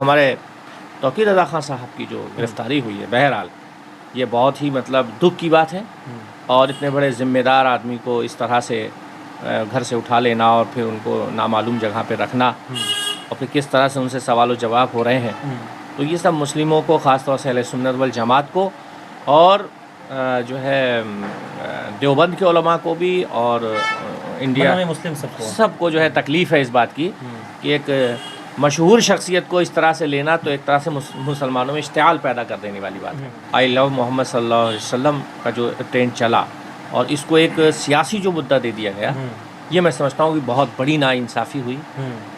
ہمارے توقیر رضا خان صاحب کی جو گرفتاری ہوئی ہے، بہرحال یہ بہت ہی مطلب دکھ کی بات ہے، اور اتنے بڑے ذمہ دار آدمی کو اس طرح سے گھر سے اٹھا لینا اور پھر ان کو نامعلوم جگہ پہ رکھنا، اور پھر کس طرح سے ان سے سوال و جواب ہو رہے ہیں، تو یہ سب مسلموں کو، خاص طور سے اہل سنت والجماعت کو، اور جو ہے دیوبند کے علماء کو بھی، اور انڈیا میں مسلم سب کو جو ہے تکلیف ہے اس بات کی کہ ایک مشہور شخصیت کو اس طرح سے لینا تو ایک طرح سے مسلمانوں میں اشتعال پیدا کر دینے والی بات ہے۔ آئی لو محمد صلی اللہ علیہ وسلم کا جو ٹرینڈ چلا اور اس کو ایک سیاسی جو مدعا دے دیا گیا، یہ میں سمجھتا ہوں کہ بہت بڑی ناانصافی ہوئی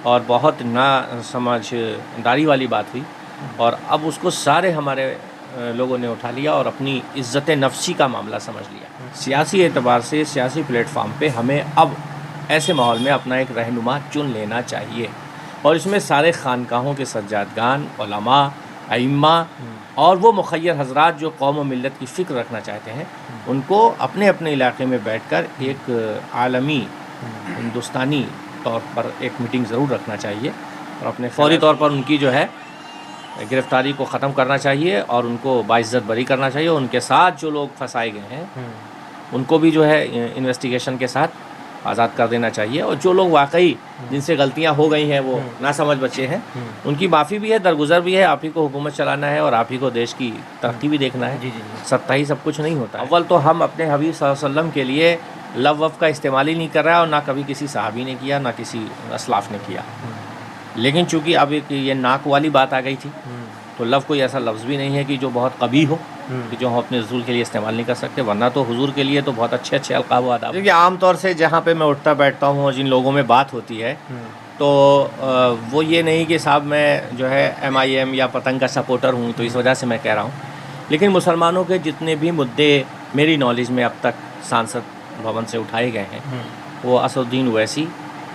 اور بہت نا سمجھداری والی بات ہوئی، اور اب اس کو سارے ہمارے لوگوں نے اٹھا لیا اور اپنی عزت نفسی کا معاملہ سمجھ لیا۔ سیاسی اعتبار سے سیاسی پلیٹ فارم پہ ہمیں اب ایسے ماحول میں اپنا ایک رہنما چن لینا چاہیے، اور اس میں سارے خانقاہوں کے سجادگان، علماء، ائمہ اور وہ مخیر حضرات جو قوم و ملت کی فکر رکھنا چاہتے ہیں، ان کو اپنے اپنے علاقے میں بیٹھ کر ایک عالمی ہندوستانی طور پر ایک میٹنگ ضرور رکھنا چاہیے، اور اپنے فوری طور پر ان کی جو ہے گرفتاری کو ختم کرنا چاہیے اور ان کو باعزت بری کرنا چاہیے، اور ان کے ساتھ جو لوگ پھنسائے گئے ہیں ان کو بھی جو ہے انویسٹیگیشن کے ساتھ آزاد کر دینا چاہیے، اور جو لوگ واقعی جن سے غلطیاں ہو گئی ہیں وہ ناسمجھ بچے ہیں، ان کی معافی بھی ہے، درگزر بھی ہے۔ آپ ہی کو حکومت چلانا ہے اور آپ ہی کو دیش کی ترقی بھی دیکھنا ہے، سب ہی سب کچھ نہیں ہوتا ہے۔ اول تو ہم اپنے حبیب صلی اللہ علیہ وسلم کے لیے لفظ کا استعمال ہی نہیں کر رہا، اور نہ کبھی کسی صحابی نے کیا، نہ کسی اسلاف نے کیا، لیکن چونکہ اب ایک یہ ناک والی بات آ گئی تھی تو لفظ کوئی ایسا لفظ بھی نہیں ہے کہ جو بہت قبیح ہو کہ جو ہم اپنے حضور کے لیے استعمال نہیں کر سکتے، ورنہ تو حضور کے لیے تو بہت اچھے اچھے القاب و آداب۔ کیونکہ عام طور سے جہاں پہ میں اٹھتا بیٹھتا ہوں اور جن لوگوں میں بات ہوتی ہے تو وہ یہ نہیں کہ صاحب میں جو ہے MIM یا پتنگ کا سپورٹر ہوں تو اس وجہ سے میں کہہ رہا ہوں، لیکن مسلمانوں کے جتنے بھی مدعے میری نالج میں اب تک سانسد بھون سے اٹھائے گئے ہیں وہ اسد الدین اویسی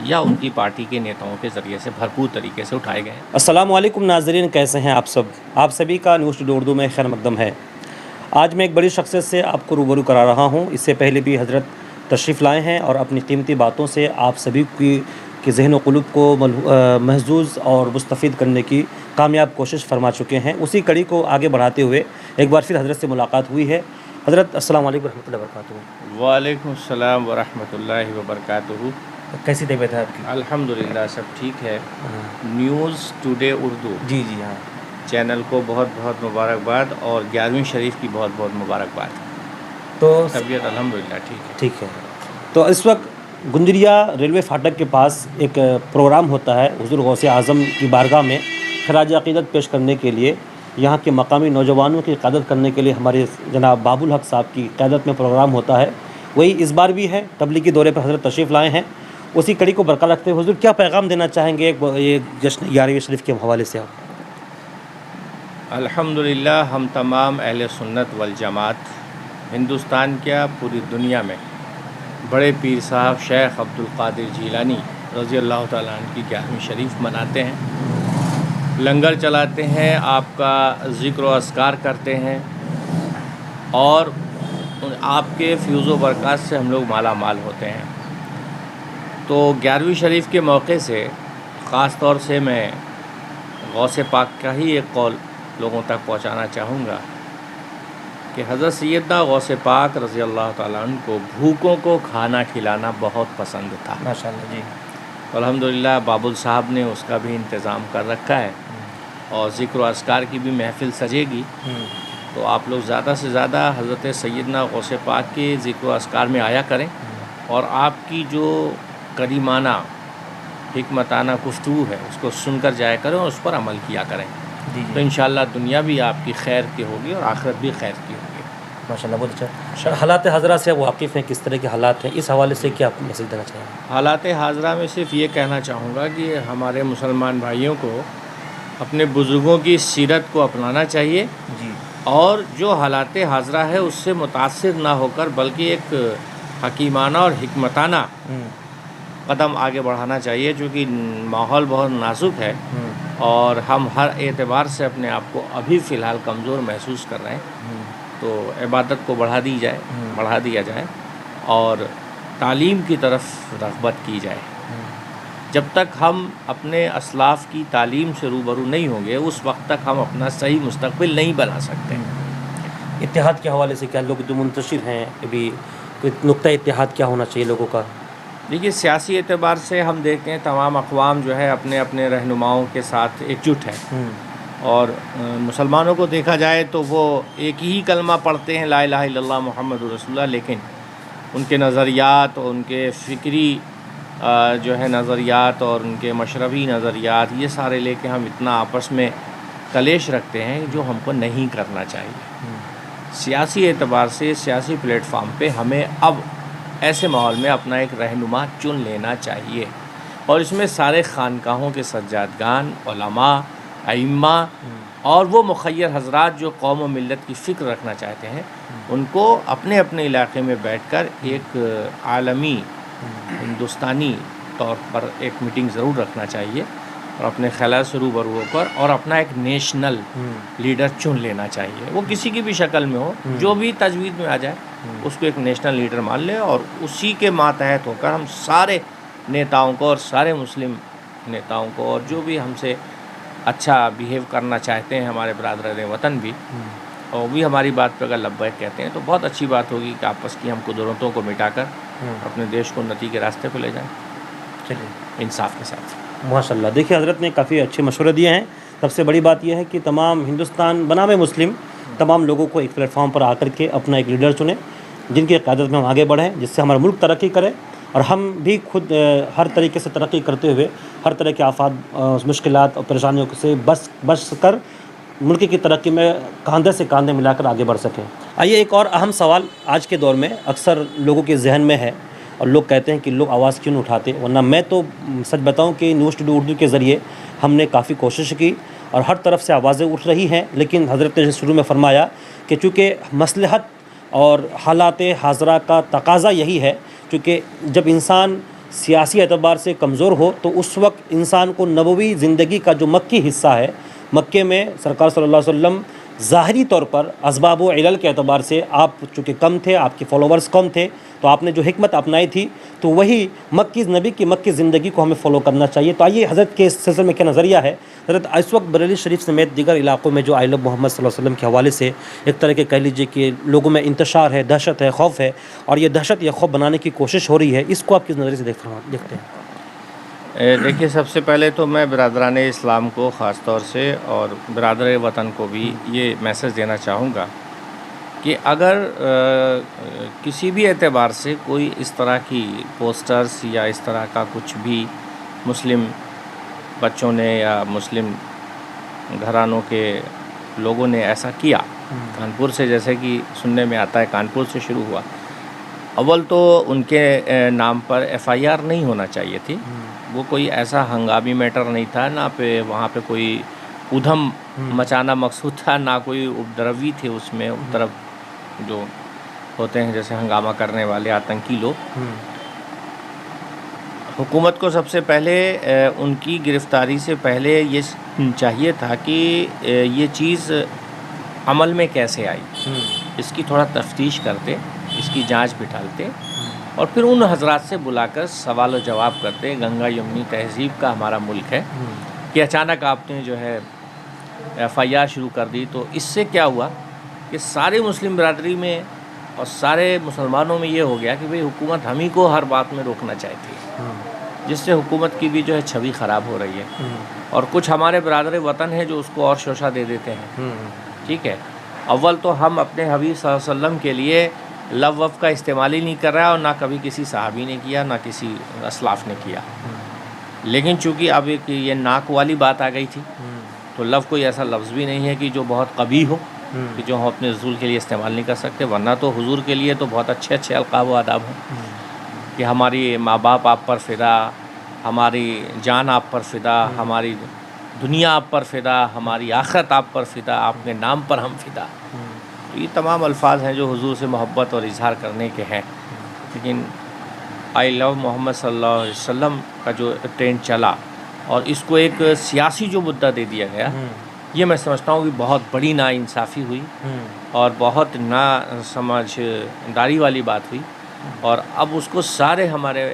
یا ان کی پارٹی کے نیتاؤں کے ذریعے سے بھرپور طریقے سے اٹھائے گئے ہیں۔ السلام علیکم ناظرین، کیسے ہیں آپ سب؟ آپ سبھی کا نیوز ٹوڈے اردو میں خیر مقدم ہے۔ آج میں ایک بڑی شخصیت سے آپ کو روبرو کرا رہا ہوں۔ اس سے پہلے بھی حضرت تشریف لائے ہیں اور اپنی قیمتی باتوں سے آپ سبھی کی ذہن و قلوب کو محظوظ اور مستفید کرنے کی کامیاب کوشش فرما چکے ہیں۔ اسی کڑی کو آگے بڑھاتے ہوئے ایک بار پھر حضرت سے ملاقات ہوئی ہے۔ حضرت السلام علیکم ورحمۃ اللہ وبرکاتہ۔ وعلیکم السلام ورحمۃ اللہ وبرکاتہ۔ کیسی طبیعت ہے آپ کی؟ الحمدللہ سب ٹھیک ہے۔ نیوز ٹوڈے اردو جی ہاں، چینل کو بہت بہت مبارکباد، اور 11ویں شریف کی بہت بہت مبارکباد۔ تو طبیعت الحمدللہ ٹھیک ہے۔ تو اس وقت گنجریا ریلوے فاٹک کے پاس ایک پروگرام ہوتا ہے حضور غوث اعظم کی بارگاہ میں خراج عقیدت پیش کرنے کے لیے، یہاں کے مقامی نوجوانوں کی قیادت کرنے کے لیے ہمارے جناب باب الحق صاحب کی قیادت میں پروگرام ہوتا ہے۔ وہی اس بار بھی ہے، تبلیغی دورے پر حضرت تشریف لائے ہیں۔ اسی کڑی کو برقرار رکھتے ہوئے حضور کیا پیغام دینا چاہیں گے یہ جشن 11ویں شریف کے حوالے سے آپ؟ الحمدللہ ہم تمام اہل سنت والجماعت ہندوستان کیا پوری دنیا میں بڑے پیر صاحب شیخ عبد القادر جیلانی رضی اللہ تعالیٰ عنہ کی 11ویں شریف مناتے ہیں، لنگر چلاتے ہیں، آپ کا ذکر و اذکار کرتے ہیں، اور آپ کے فیوز و برکات سے ہم لوگ مالا مال ہوتے ہیں۔ تو 11ویں شریف کے موقع سے خاص طور سے میں غوث پاک کا ہی ایک قول لوگوں تک پہنچانا چاہوں گا کہ حضرت سیدنا غوث پاک رضی اللہ تعالیٰ عنہ کو بھوکوں کو کھانا کھلانا بہت پسند تھا۔ ماشاءاللہ جی۔ الحمدللہ بابل صاحب نے اس کا بھی انتظام کر رکھا ہے، اور ذکر و اذکار کی بھی محفل سجے گی، تو آپ لوگ زیادہ سے زیادہ حضرت سیدنا غوث پاک کے ذکر و اذکار میں آیا کریں، اور آپ کی جو کریمانہ حکمتانہ گفتگو ہے اس کو سن کر جایا کریں اور اس پر عمل کیا کریں، تو انشاءاللہ دنیا بھی آپ کی خیر کی ہوگی اور آخرت بھی خیر کی ہوگی۔ ماشاءاللہ بہت اچھا۔ حالات حاضرہ سے واقف ہیں، کس طرح کے حالات ہیں، اس حوالے سے کیا آپ میسج دینا چاہیں گے؟ حالات حاضرہ میں صرف یہ کہنا چاہوں گا کہ ہمارے مسلمان بھائیوں کو اپنے بزرگوں کی سیرت کو اپنانا چاہیے، اور جو حالات حاضرہ ہے اس سے متاثر نہ ہو کر بلکہ ایک حکیمانہ اور حکمتانہ قدم آگے بڑھانا چاہیے، چونکہ ماحول بہت نازک ہے اور ہم ہر اعتبار سے اپنے آپ کو ابھی فی الحال کمزور محسوس کر رہے ہیں، تو عبادت کو بڑھا دیا جائے اور تعلیم کی طرف رغبت کی جائے، جب تک ہم اپنے اسلاف کی تعلیم سے روبرو نہیں ہوں گے اس وقت تک ہم اپنا صحیح مستقبل نہیں بنا سکتے. اتحاد کے حوالے سے کیا لوگ جو منتشر ہیں ابھی نقطہ اتحاد کیا ہونا چاہیے لوگوں کا؟ دیکھیے سیاسی اعتبار سے ہم دیکھتے ہیں تمام اقوام جو ہے اپنے اپنے رہنماؤں کے ساتھ ایک جٹ ہے، اور مسلمانوں کو دیکھا جائے تو وہ ایک ہی کلمہ پڑھتے ہیں لا الہ الا اللہ محمد رسول اللہ، لیکن ان کے نظریات اور ان کے فکری جو ہے نظریات اور ان کے مشربی نظریات یہ سارے لے کے ہم اتنا آپس میں کلیش رکھتے ہیں جو ہم کو نہیں کرنا چاہیے. سیاسی اعتبار سے سیاسی پلیٹ فارم پہ ہمیں اب ایسے ماحول میں اپنا ایک رہنما چن لینا چاہیے، اور اس میں سارے خانقاہوں کے سجادگان، علماء، ائمہ اور وہ مخیر حضرات جو قوم و ملت کی فکر رکھنا چاہتے ہیں ان کو اپنے اپنے علاقے میں بیٹھ کر ایک عالمی ہندوستانی طور پر ایک میٹنگ ضرور رکھنا چاہیے، اور اپنے خیالات سے روبرو ہو کر اور اپنا ایک نیشنل لیڈر چن لینا چاہیے. وہ کسی کی بھی شکل میں ہو، جو بھی تجوید میں آ جائے اس کو ایک نیشنل لیڈر مان لے، اور اسی کے ماتحت ہو کر ہم سارے نیتاؤں کو اور سارے مسلم نیتاؤں کو اور جو بھی ہم سے اچھا بیہیو کرنا چاہتے ہیں ہمارے برادران وطن بھی، اور بھی ہماری بات پہ اگر لبیک کہتے ہیں تو بہت اچھی بات ہوگی کہ آپس کی ہم قدرتوں کو مٹا کر اپنے دیش کو انتی کے راستے پہ لے جائیں. چلیے انصاف کے ساتھ. ماشاء اللہ. دیکھیے حضرت نے کافی اچھے مشورے دیے ہیں. سب سے بڑی بات یہ ہے کہ تمام ہندوستان بنام مسلم تمام لوگوں کو ایک پلیٹ فارم پر آ کر کے اپنا ایک لیڈر چنیں جن کی قیادت میں ہم آگے بڑھیں، جس سے ہمارا ملک ترقی کرے اور ہم بھی خود ہر طریقے سے ترقی کرتے ہوئے ہر طرح کے آفات، مشکلات اور پریشانیوں سے بچ کر ملک کی ترقی میں کاندھے سے کاندھے ملا کر آگے بڑھ سکیں. آئیے ایک اور اہم سوال آج کے دور میں اکثر لوگوں کے ذہن میں ہے، اور لوگ کہتے ہیں کہ لوگ آواز کیوں نہیں اٹھاتے. ورنہ میں تو سچ بتاؤں کہ نیوز ٹوڈے اردو کے ذریعے ہم نے کافی کوشش کی اور ہر طرف سے آوازیں اٹھ رہی ہیں، لیکن حضرت نے شروع میں فرمایا کہ چونکہ مصلحت اور حالات حاضرہ کا تقاضا یہی ہے، چونکہ جب انسان سیاسی اعتبار سے کمزور ہو تو اس وقت انسان کو نبوی زندگی کا جو مکی حصہ ہے، مکے میں سرکار صلی اللہ علیہ وسلم ظاہری طور پر اسباب و علل کے اعتبار سے آپ چونکہ کم تھے، آپ کے فالوورز کم تھے، تو آپ نے جو حکمت اپنائی تھی تو وہی نبی کی مکی زندگی کو ہمیں فالو کرنا چاہیے. تو آئیے حضرت کے اس سلسلے میں کیا نظریہ ہے. حضرت اس وقت بریلی شریف سمیت دیگر علاقوں میں جو آئی لو محمد صلی اللہ علیہ وسلم کے حوالے سے ایک طرح کے کہہ لیجیے کہ لوگوں میں انتشار ہے، دہشت ہے، خوف ہے، اور یہ دہشت یا خوف بنانے کی کوشش ہو رہی ہے، اس کو آپ کس نظریے سے دیکھتے ہیں؟ دیکھیے سب سے پہلے تو میں برادران اسلام کو خاص طور سے اور برادر وطن کو بھی یہ میسج دینا چاہوں گا کہ اگر کسی بھی اعتبار سے کوئی اس طرح کی پوسٹرز یا اس طرح کا کچھ بھی مسلم بچوں نے یا مسلم گھرانوں کے لوگوں نے ایسا کیا، کانپور سے جیسے کہ سننے میں آتا ہے کانپور سے شروع ہوا، اول تو ان کے نام پر FIR نہیں ہونا چاہیے تھی. وہ کوئی ایسا ہنگامی میٹر نہیں تھا، نہ وہاں پہ کوئی ادھم مچانا مقصود تھا، نہ کوئی اپدروی تھے اس میں طرف جو ہوتے ہیں جیسے ہنگامہ کرنے والے آتنکی لوگ. حکومت کو سب سے پہلے ان کی گرفتاری سے پہلے یہ چاہیے تھا کہ یہ چیز عمل میں کیسے آئی، اس کی تھوڑا تفتیش کرتے، اس کی جانچ بٹھالتے، اور پھر ان حضرات سے بلا کر سوال و جواب کرتے. گنگا یمنی تہذیب کا ہمارا ملک ہے کہ اچانک آپ نے جو ہے FIR شروع کر دی. تو اس سے کیا ہوا کہ سارے مسلم برادری میں اور سارے مسلمانوں میں یہ ہو گیا کہ بھئی حکومت ہم ہی کو ہر بات میں روکنا چاہتی ہے، جس سے حکومت کی بھی جو ہے چھوی خراب ہو رہی ہے. اور کچھ ہمارے برادر وطن ہیں جو اس کو اور شوشہ دے دیتے ہیں. ٹھیک ہے، اول تو ہم اپنے حبیب صلی اللہ علیہ وسلم کے لیے لو وف کا استعمال ہی نہیں کر رہا، اور نہ کبھی کسی صحابی نے کیا، نہ کسی اسلاف نے کیا. لیکن چونکہ اب ایک یہ ناک والی بات آ گئی تھی تو لو کوئی ایسا لفظ بھی نہیں ہے کہ جو بہت قبیح ہو کہ جو ہم اپنے رسول کے لیے استعمال نہیں کر سکتے. ورنہ تو حضور کے لیے تو بہت اچھے اچھے القاب و آداب ہیں کہ ہماری ماں باپ آپ پر فدا، ہماری جان آپ پر فدا، ہماری دنیا آپ پر فدا، ہماری آخرت آپ پر فدا، آپ کے نام پر ہم فدا. تو یہ تمام الفاظ ہیں جو حضور سے محبت اور اظہار کرنے کے ہیں. لیکن آئی لو محمد صلی اللہ علیہ وسلم کا جو ٹرینڈ چلا اور اس کو ایک سیاسی جو مدعا دے دیا گیا، یہ میں سمجھتا ہوں کہ بہت بڑی ناانصافی ہوئی اور بہت نا سمجھداری والی بات ہوئی. اور اب اس کو سارے ہمارے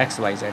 XYZ।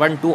1 to